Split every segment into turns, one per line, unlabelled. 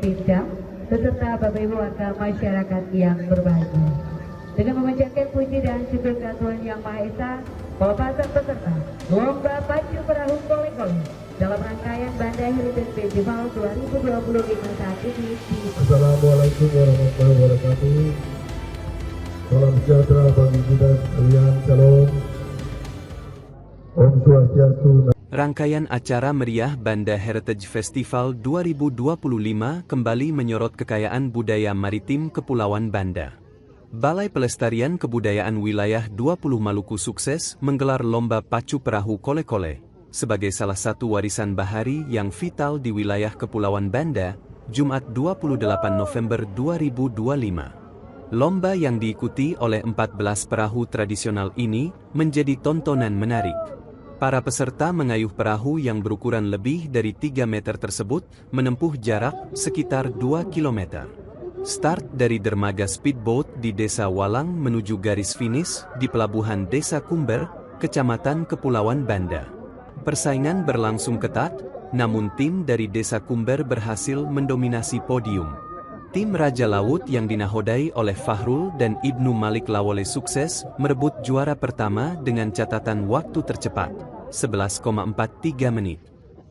Pemda beserta Bapak Ibu warga masyarakat yang berbahagia. Dengan memanjatkan puji dan syukur kepada Tuhan Yang Maha Esa, bahwa pasang peserta lomba pacu perahu kole-kole dalam rangkaian Banda Heritage Festival 2025 saat ini.
Assalamualaikum warahmatullahi wabarakatuh. Salam sejahtera bagi kita sekalian. Shalom. Om Swastiastu.
Rangkaian acara meriah Banda Heritage Festival 2025 kembali menyorot kekayaan budaya maritim Kepulauan Banda. Balai Pelestarian Kebudayaan Wilayah 20 Maluku sukses menggelar lomba pacu perahu kole-kole sebagai salah satu warisan bahari yang vital di wilayah Kepulauan Banda, Jumat 28 November 2025. Lomba yang diikuti oleh 14 perahu tradisional ini menjadi tontonan menarik. Para peserta mengayuh perahu yang berukuran lebih dari 3 meter tersebut menempuh jarak sekitar 2 km. Start dari dermaga speedboat di Desa Walang menuju garis finish di Pelabuhan Desa Kumber, Kecamatan Kepulauan Banda. Persaingan berlangsung ketat, namun tim dari Desa Kumber berhasil mendominasi podium. Tim Raja Laut yang dinahodai oleh Fahrul dan Ibnu Malik Lawole sukses merebut juara pertama dengan catatan waktu tercepat, 11,43 menit.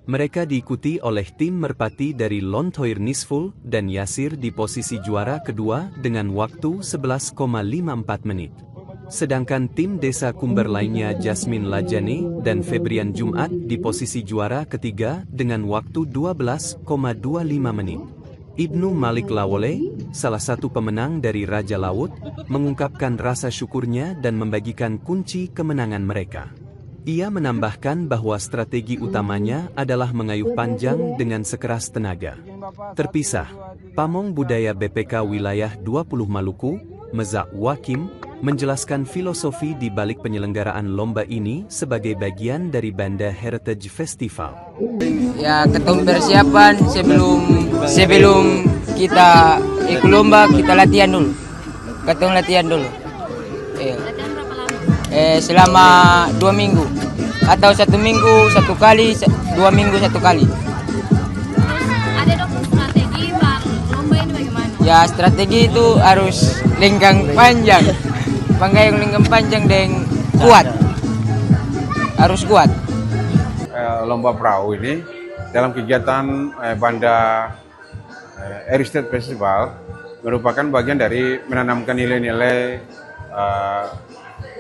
Mereka diikuti oleh tim merpati dari Lonthoir Nisful dan Yasir di posisi juara kedua dengan waktu 11,54 menit. Sedangkan tim Desa Kumber lainnya Jasmine Lajane dan Febrian Jumat di posisi juara ketiga dengan waktu 12,25 menit. Ibnu Malik Lawole, salah satu pemenang dari Raja Laut, mengungkapkan rasa syukurnya dan membagikan kunci kemenangan mereka. Ia menambahkan bahwa strategi utamanya adalah mengayuh panjang dengan sekeras tenaga. Terpisah, Pamong Budaya BPK Wilayah 20 Maluku, Mezak Wakim, menjelaskan filosofi di balik penyelenggaraan lomba ini sebagai bagian dari Banda Heritage Festival.
Ya, ketemu persiapan sebelum kita ikut lomba, kita latihan dulu. Ketemu latihan dulu. Selama 2 minggu atau 1 minggu 1 kali, 2 minggu 1 kali.
Ada dong strategi bang lomba ini bagaimana?
Ya, strategi itu harus lingkang panjang, penggayung lingkang panjang dan kuat, harus kuat.
Lomba perahu ini dalam kegiatan Banda Heritage Festival merupakan bagian dari menanamkan nilai-nilai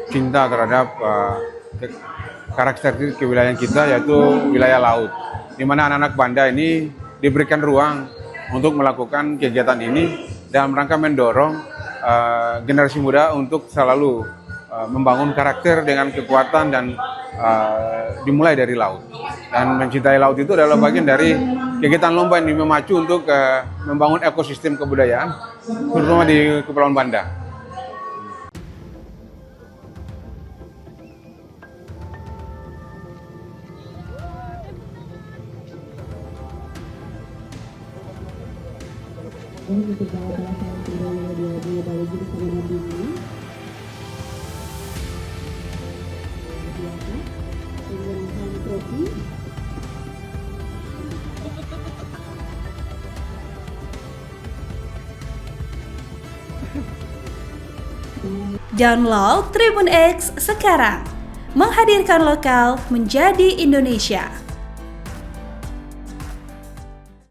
cinta terhadap karakteristik kewilayahan kita, yaitu wilayah laut, di mana anak-anak Banda ini diberikan ruang untuk melakukan kegiatan ini dalam rangka mendorong generasi muda untuk selalu membangun karakter dengan kekuatan dan dimulai dari laut. Dan mencintai laut itu adalah bagian dari kegiatan lomba ini, memacu untuk membangun ekosistem kebudayaan, terutama di Kepulauan Banda.
Download Tribun X sekarang, menghadirkan lokal menjadi Indonesia.